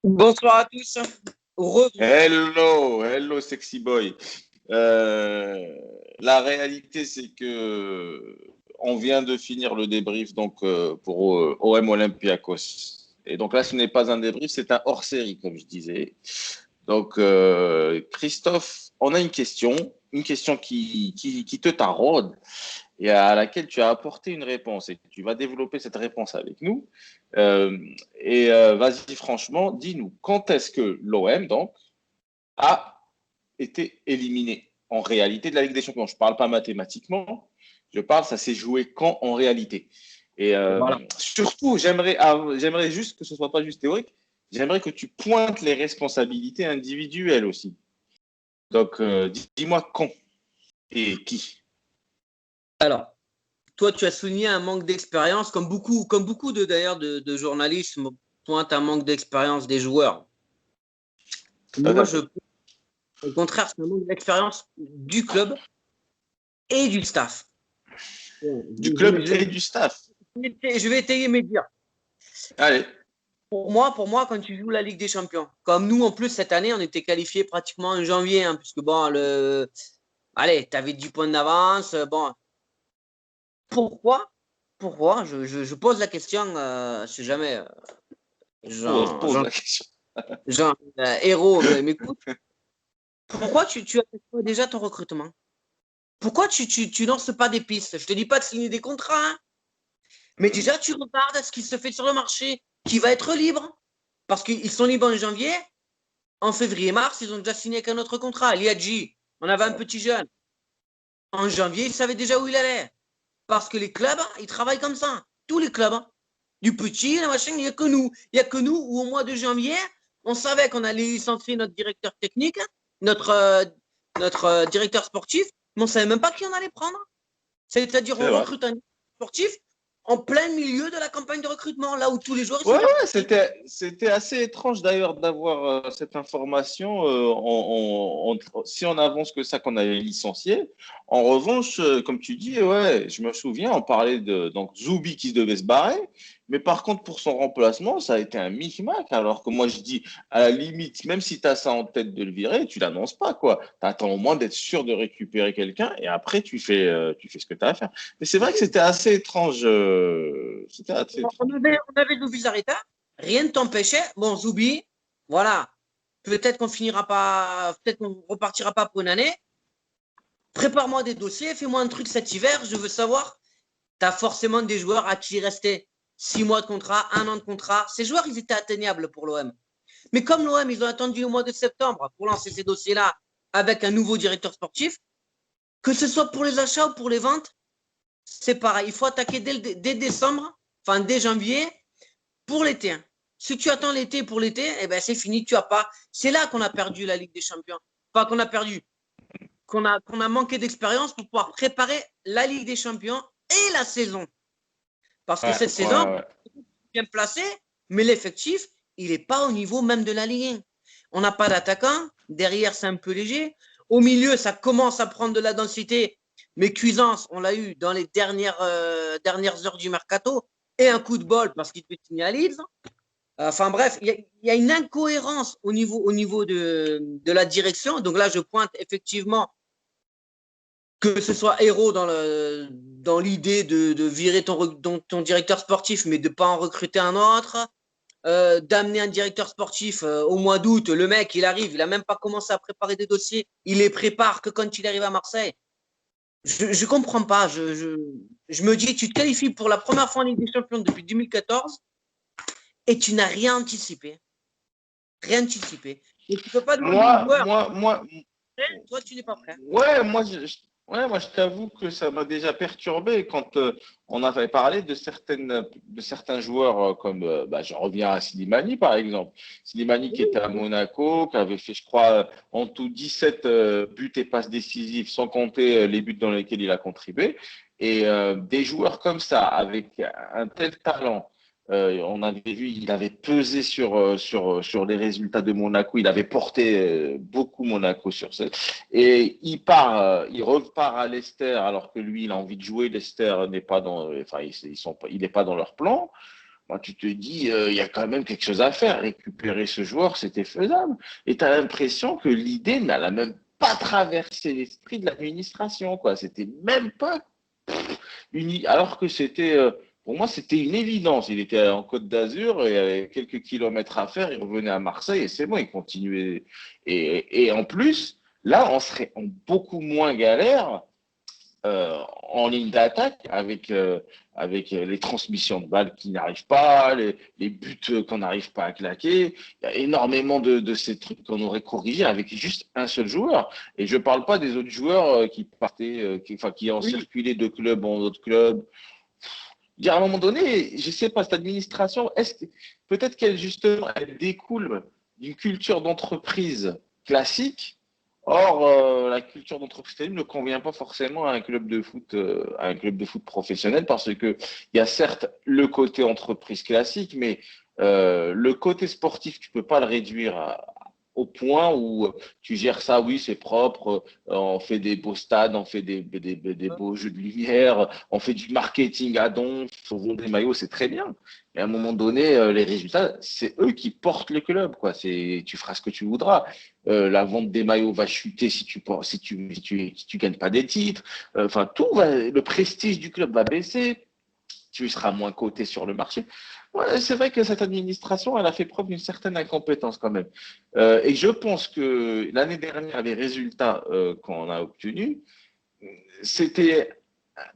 Bonsoir à tous. Heureux. Hello, sexy boy. Euh, la réalité, c'est que on vient de finir le débrief pour OM Olympiakos. Et donc là, ce n'est pas un débrief, c'est un hors-série, comme je disais. Christophe, on a une question qui te taraude et à laquelle tu as apporté une réponse. Et tu vas développer cette réponse avec nous. Vas-y, franchement, dis-nous, quand est-ce que l'OM, donc, a été éliminé en réalité de la Ligue des Champions? Je ne parle pas mathématiquement, ça s'est joué quand en réalité. Voilà. Surtout, j'aimerais juste que ce ne soit pas juste théorique, j'aimerais que tu pointes les responsabilités individuelles aussi. Dis-moi quand et qui. Alors, toi, tu as souligné un manque d'expérience, comme beaucoup de journalistes pointent un manque d'expérience des joueurs. Moi, au contraire, c'est un manque d'expérience du club et du staff. Du club et du staff. Je vais étayer mes dires. Allez. Pour moi, quand tu joues la Ligue des Champions, comme nous, en plus, cette année, on était qualifiés pratiquement en janvier, hein, puisque allez, tu avais 10 points d'avance. Bon, pourquoi, je pose la question, si jamais Pose la question. Héros m'écoute. Pourquoi tu as fait déjà ton recrutement? Pourquoi tu lances pas des pistes? Je te dis pas de signer des contrats, hein, mais déjà tu regardes ce qui se fait sur le marché, qui va être libre. Parce qu'ils sont libres en janvier, en février-mars, ils ont déjà signé avec un autre contrat. Liadji, on avait un petit jeune. En janvier, il savait déjà où il allait. Parce que les clubs, ils travaillent comme ça. Tous les clubs. Du petit, la machin, il n'y a que nous. Il n'y a que nous où au mois de janvier, on savait qu'on allait licencier notre directeur technique, notre directeur sportif, mais on ne savait même pas qui on allait prendre. C'est-à-dire, on recrute un sportif en plein milieu de la campagne de recrutement, là où tous les joueurs sont partis. C'était assez étrange d'ailleurs d'avoir cette information. Si on avance que ça qu'on avait licencié. En revanche, comme tu dis, ouais, je me souviens, on parlait de Zoubi qui devait se barrer. Mais par contre, pour son remplacement, ça a été un micmac. Alors que moi, je dis, à la limite, même si tu as ça en tête de le virer, tu l'annonces pas, quoi. Tu attends au moins d'être sûr de récupérer quelqu'un et après, tu fais ce que tu as à faire. Mais c'est vrai que c'était assez étrange. On avait Louis Arrêta, rien ne t'empêchait. Bon, Zoubi, voilà. Peut-être qu'on finira pas, peut-être qu'on repartira pas pour une année. Prépare-moi des dossiers, fais-moi un truc cet hiver. Je veux savoir, tu as forcément des joueurs à qui il restait 6 mois de contrat, 1 an de contrat. Ces joueurs, ils étaient atteignables pour l'OM. Mais comme l'OM, ils ont attendu au mois de septembre pour lancer ces dossiers-là avec un nouveau directeur sportif, que ce soit pour les achats ou pour les ventes, c'est pareil. Il faut attaquer dès décembre, enfin dès janvier, pour l'été. Si tu attends l'été pour l'été, eh ben c'est fini, tu as pas. C'est là qu'on a perdu la Ligue des Champions. Pas qu'on a perdu, qu'on a manqué d'expérience pour pouvoir préparer la Ligue des Champions et la saison. Parce que cette saison, bien placé, mais l'effectif, il n'est pas au niveau même de la Ligue 1. On n'a pas d'attaquant. Derrière, c'est un peu léger. Au milieu, ça commence à prendre de la densité. Mais Cuisance, on l'a eu dans les dernières heures du mercato. Et un coup de bol parce qu'il devait signer à Leeds. Enfin bref, il y a une incohérence au niveau de la direction. Donc là, je pointe effectivement que ce soit Héros dans l'idée de virer ton directeur sportif, mais de ne pas en recruter un autre. D'amener un directeur sportif au mois d'août, le mec, il arrive, il n'a même pas commencé à préparer des dossiers, il les prépare que quand il arrive à Marseille. Je ne comprends pas. Je me dis, tu te qualifies pour la première fois en Ligue des Champions depuis 2014 et tu n'as rien anticipé. Rien anticipé. Et tu ne peux pas demander aux joueurs. Toi, tu n'es pas prêt. Moi, je t'avoue que ça m'a déjà perturbé quand on avait parlé de certains joueurs je reviens à Slimani par exemple. Slimani qui était à Monaco, qui avait fait, je crois, en tout 17 buts et passes décisives, sans compter les buts dans lesquels il a contribué. Et des joueurs comme ça, avec un tel talent, on avait vu, il avait pesé sur les résultats de Monaco. Il avait porté beaucoup Monaco sur ce. Et il repart à Leicester alors que lui, il a envie de jouer. Leicester n'est pas dans, enfin, il n'est pas dans leur plan. Moi, tu te dis, il y a quand même quelque chose à faire. Récupérer ce joueur, c'était faisable. Et tu as l'impression que l'idée n'a même pas traversé l'esprit de l'administration, quoi. C'était même pas alors que pour moi, c'était une évidence. Il était en Côte d'Azur et il avait quelques kilomètres à faire. Il revenait à Marseille et c'est bon, il continuait. Et en plus, là, on serait en beaucoup moins galère en ligne d'attaque avec les transmissions de balles qui n'arrivent pas, les buts qu'on n'arrive pas à claquer. Il y a énormément de ces trucs qu'on aurait corrigés avec juste un seul joueur. Et je ne parle pas des autres joueurs qui partaient, qui ont circulé de club en autre club. À un moment donné, je ne sais pas, cette administration, peut-être qu'elle justement, elle découle d'une culture d'entreprise classique. Or, la culture d'entreprise ne convient pas forcément à un club de foot professionnel parce que il y a certes le côté entreprise classique, mais le côté sportif, tu peux pas le réduire au point où tu gères ça, oui, c'est propre, on fait des beaux stades, on fait des beaux jeux de lumière, on fait du marketing à donf, on vend des maillots, c'est très bien. Mais à un moment donné, les résultats, c'est eux qui portent le club, quoi. Tu feras ce que tu voudras. La vente des maillots va chuter si tu gagnes pas des titres. Enfin, le prestige du club va baisser. Tu seras moins coté sur le marché. Ouais, c'est vrai que cette administration, elle a fait preuve d'une certaine incompétence quand même. Et je pense que l'année dernière, les résultats qu'on a obtenus, c'était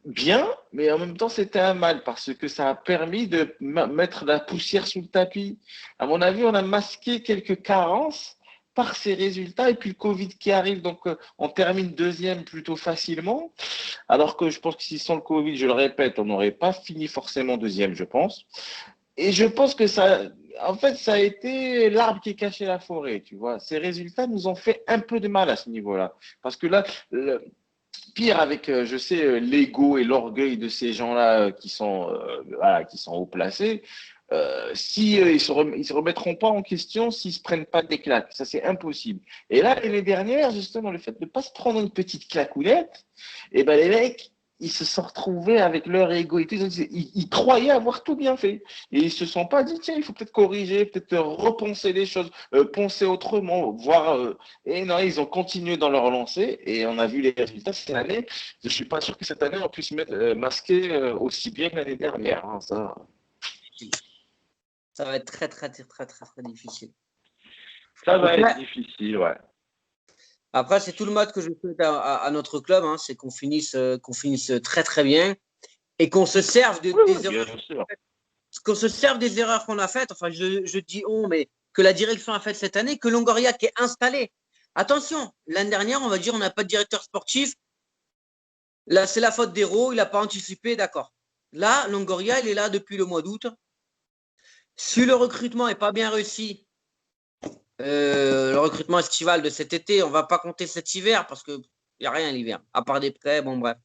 bien, mais en même temps, c'était un mal parce que ça a permis de mettre la poussière sous le tapis. À mon avis, on a masqué quelques carences par ces résultats et puis le Covid qui arrive, donc on termine deuxième plutôt facilement, alors que je pense que si sans le Covid, je le répète, on n'aurait pas fini forcément deuxième, je pense. Et je pense que en fait, ça a été l'arbre qui cachait la forêt, tu vois. Ces résultats nous ont fait un peu de mal à ce niveau-là. Parce que là, pire avec, je sais, l'ego et l'orgueil de ces gens-là voilà, qui sont haut placés, si ils se remettront pas en question s'ils se prennent pas des claques. Ça, c'est impossible. Et là, l'année dernière, justement, le fait de ne pas se prendre une petite clacounette, et ben, les mecs, ils se sont retrouvés avec leur ego et tout. Ils croyaient avoir tout bien fait. Et ils se sont pas dit, tiens, il faut peut-être corriger, peut-être repenser les choses, penser autrement, voir. Et non, ils ont continué dans leur lancée et on a vu les résultats cette année. Je suis pas sûr que cette année, on puisse masquer aussi bien que l'année dernière. Hein, ça. Ça va être très, très, très, très, très, très difficile. Ça va être difficile, ouais. Après, c'est tout le mode que je souhaite à notre club, hein, c'est qu'on finisse très, très bien et qu'on se serve des erreurs. Qu'on se serve des erreurs qu'on a faites. Enfin, je dis mais que la direction a faites cette année, que Longoria qui est installé. Attention, l'année dernière, on va dire, on n'a pas de directeur sportif. Là, c'est la faute d'Hérault, il n'a pas anticipé, d'accord. Là, Longoria, il est là depuis le mois d'août. Si le recrutement n'est pas bien réussi, le recrutement estival de cet été, on ne va pas compter cet hiver parce qu'il n'y a rien l'hiver, à part des prêts, bon bref.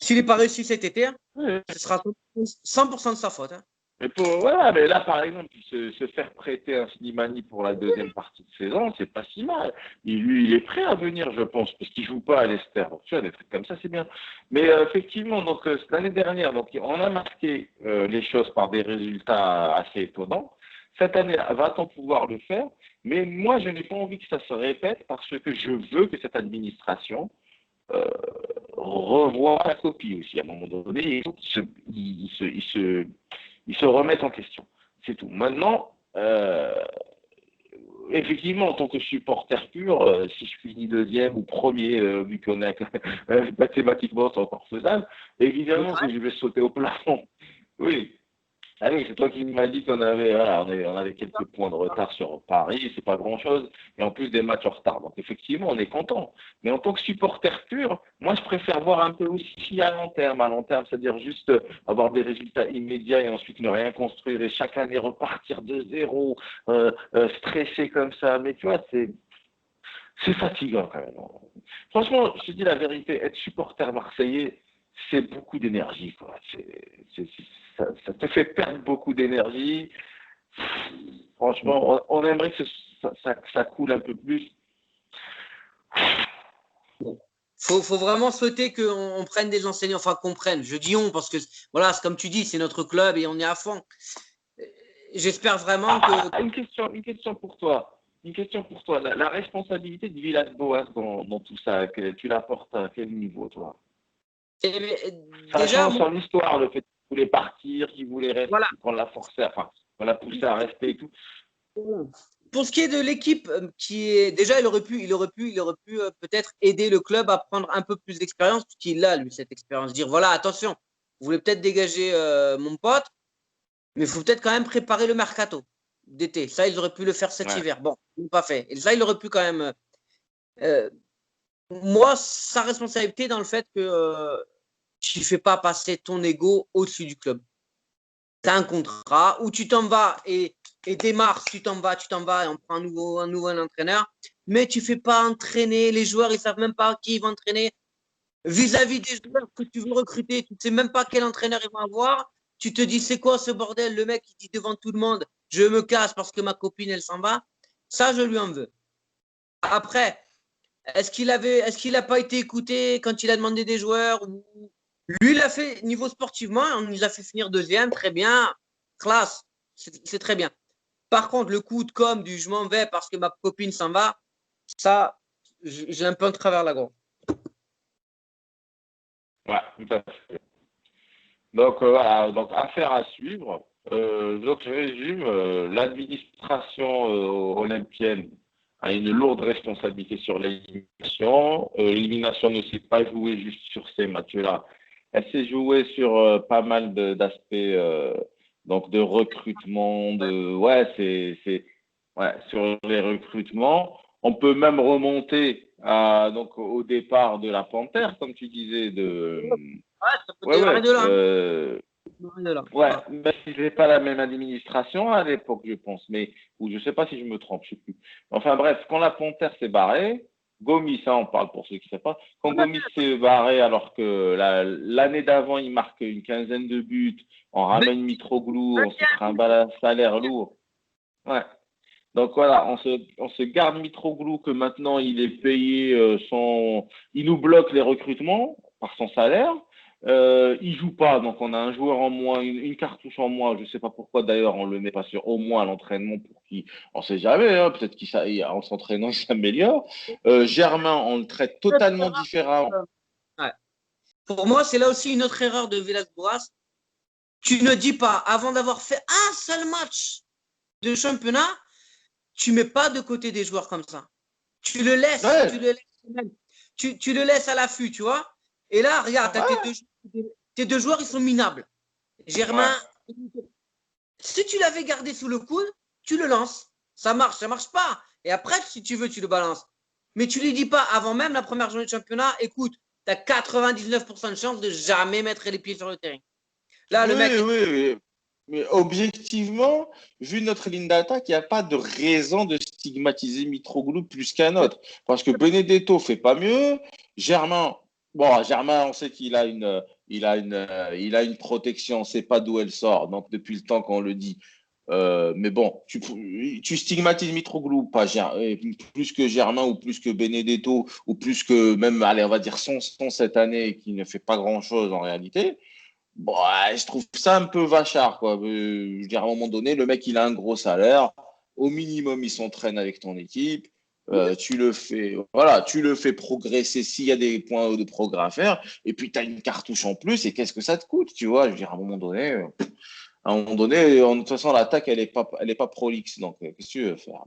S'il n'est pas réussi cet été, ce sera 100% de sa faute. Hein. Mais là, par exemple, se faire prêter un Slimani pour la deuxième partie de saison, c'est pas si mal. Il est prêt à venir, je pense, parce qu'il joue pas à l'Esther. Donc, tu vois, des trucs comme ça, c'est bien. Mais effectivement, donc l'année dernière, donc on a marqué les choses par des résultats assez étonnants. Cette année, va-t-on pouvoir le faire? Mais moi, je n'ai pas envie que ça se répète parce que je veux que cette administration revoie la copie aussi. À un moment donné, ils se remettent en question. C'est tout. Maintenant, effectivement, en tant que supporter pur, si je finis deuxième ou premier, vu qu'on est mathématiquement, c'est encore faisable, évidemment que je vais sauter au plafond. Oui. Ah oui, c'est toi qui m'as dit qu'on avait, voilà, on avait quelques points de retard sur Paris, c'est pas grand-chose, et en plus des matchs en retard. Donc effectivement, on est content. Mais en tant que supporter pur, moi je préfère voir un peu aussi à long terme. À long terme, c'est-à-dire juste avoir des résultats immédiats et ensuite ne rien construire et chaque année repartir de zéro, stressé comme ça. Mais tu vois, c'est fatigant quand même. Franchement, je te dis la vérité, être supporter marseillais, c'est beaucoup d'énergie, quoi. Ça te fait perdre beaucoup d'énergie. Franchement, on aimerait que ça coule un peu plus. Faut vraiment souhaiter qu'on prenne des enseignants, enfin qu'on prenne. Je dis on parce que voilà, c'est comme tu dis, c'est notre club et on est à fond. J'espère vraiment que. Une question pour toi. Une question pour toi. La responsabilité de Villas-Boas dans tout ça, tu la portes à quel niveau, toi? Déjà, Sachant son histoire, le fait qu'il voulait partir, qu'il voulait rester, voilà. qu'on l'a forcé, enfin, qu'on l'a poussé à rester et tout. Pour ce qui est de l'équipe, qui est déjà, il aurait pu peut-être aider le club à prendre un peu plus d'expérience, puisqu'il a lui cette expérience. Dire voilà, attention, vous voulez peut-être dégager mon pote, mais il faut peut-être quand même préparer le mercato d'été. Ça, ils auraient pu le faire cet hiver. Bon, ils l'ont pas fait. Et ça, il aurait pu quand même. Moi, sa responsabilité dans le fait que tu ne fais pas passer ton ego au-dessus du club. Tu as un contrat où tu t'en vas et dès mars, tu t'en vas et on prend un nouveau entraîneur. Mais tu ne fais pas entraîner les joueurs, ils ne savent même pas qui ils vont entraîner. Vis-à-vis des joueurs que tu veux recruter, tu ne sais même pas quel entraîneur ils vont avoir. Tu te dis, c'est quoi ce bordel? Le mec, il dit devant tout le monde, je me casse parce que ma copine, elle s'en va. Ça, je lui en veux. Après, est-ce qu'il n'a pas été écouté quand il a demandé des joueurs? Lui, il a fait, niveau sportivement, on nous a fait finir deuxième, très bien, classe, c'est très bien. Par contre, le coup de com' du je m'en vais parce que ma copine s'en va, ça, j'ai un peu un travers la gorge. Ouais, tout à fait. Donc, voilà, donc affaire à suivre. Donc, je résume, l'administration olympienne a une lourde responsabilité sur l'élimination. L'élimination ne s'est pas jouée juste sur ces matchs-là. Elle s'est jouée sur pas mal d'aspects donc de recrutement, ouais, sur les recrutements. On peut même remonter donc au départ de la Panthère, comme tu disais, Ouais, ça peut ouais, démarrer ouais. de là. Démarrer de là. Ouais, Voilà. mais c'était pas la même administration à l'époque, je pense, mais ou je sais pas si je me trompe, je sais plus. Enfin bref, quand la Panthère s'est barrée, Gomis, ça on parle pour ceux qui ne savent pas, quand Gomis s'est barré alors que l'année d'avant il marque une quinzaine de buts, on ramène Mitroglou, on se trimballe un salaire lourd. Ouais. Donc voilà, on se garde Mitroglou que maintenant il est payé il nous bloque les recrutements par son salaire. Il joue pas, donc on a un joueur en moins, une cartouche en moins. Je sais pas pourquoi d'ailleurs on le met pas sur au moins à l'entraînement pour qu'il, on sait jamais, hein, peut-être qu'en s'entraînant il s'améliore. Germain, on le traite totalement différemment. Ouais. Pour moi, c'est là aussi une autre erreur de Villas-Boas. Tu ne dis pas, avant d'avoir fait un seul match de championnat, tu ne mets pas de côté des joueurs comme ça. Tu le laisses, Ouais, tu le laisses à l'affût, tu vois. Et là, regarde, tes deux joueurs, ils sont minables. ouais. Germain, si tu l'avais gardé sous le coude, tu le lances. Ça marche pas. Et après, si tu veux, tu le balances. Mais tu lui dis pas avant même la première journée de championnat, écoute, tu as 99% de chance de jamais mettre les pieds sur le terrain. Là, le mec, Oui, oui, oui. Mais objectivement, vu notre ligne d'attaque, il n'y a pas de raison de stigmatiser Mitroglou plus qu'un autre. Parce que Benedetto fait pas mieux. Germain, bon, Germain, on sait qu'il a une protection, on ne sait pas d'où elle sort. Donc, depuis le temps qu'on le dit. Mais bon, tu stigmatises Mitroglou, pas plus que Germain ou plus que Benedetto ou plus que même, allez, on va dire Sanson cette année qui ne fait pas grand-chose en réalité. Bon, ouais, je trouve ça un peu vachard, quoi. Je veux dire, à un moment donné, le mec, il a un gros salaire. Au minimum, il s'entraîne avec ton équipe. Tu le fais, voilà, tu le fais progresser s'il y a des points de progrès à faire. Et puis, tu as une cartouche en plus. Et qu'est-ce que ça te coûte, tu vois? Je veux dire, à un moment donné, de toute façon, l'attaque, elle est pas prolixe. Donc, qu'est-ce que tu veux faire?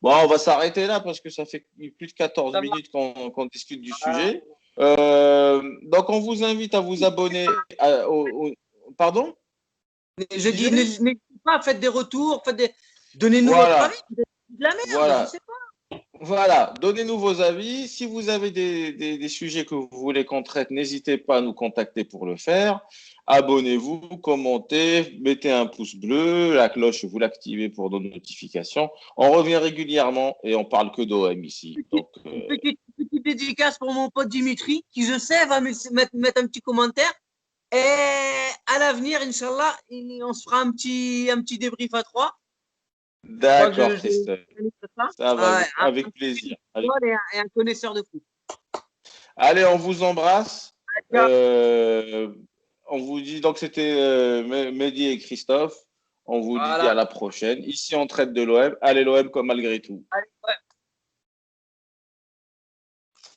Bon, on va s'arrêter là parce que ça fait plus de 14 ça va. minutes qu'on discute du sujet. Donc, on vous invite à vous abonner Pardon? Je Tu dis, disais? n'hésitez pas, faites des retours, donnez-nous votre avis. Voilà, De la merde, je voilà, sais pas. voilà. Donnez-nous vos avis. Si vous avez des sujets que vous voulez qu'on traite, n'hésitez pas à nous contacter pour le faire. Abonnez-vous, commentez, mettez un pouce bleu, la cloche, vous l'activez pour nos notifications. On revient régulièrement et on parle que d'OM ici. Donc, Petite dédicace pour mon pote Dimitri, qui je sais va mettre un petit commentaire. Et à l'avenir, Inch'Allah, on se fera un petit débrief à trois. Je crois que d'accord, Christophe. ça. Ça va, Ouais, avec plaisir. et un connaisseur de foot. Allez, on vous embrasse. Ciao. On vous dit donc c'était Mehdi et Christophe. On vous dit à Voilà. la prochaine. Ici, on traite de l'OM. Allez, l'OM comme malgré tout.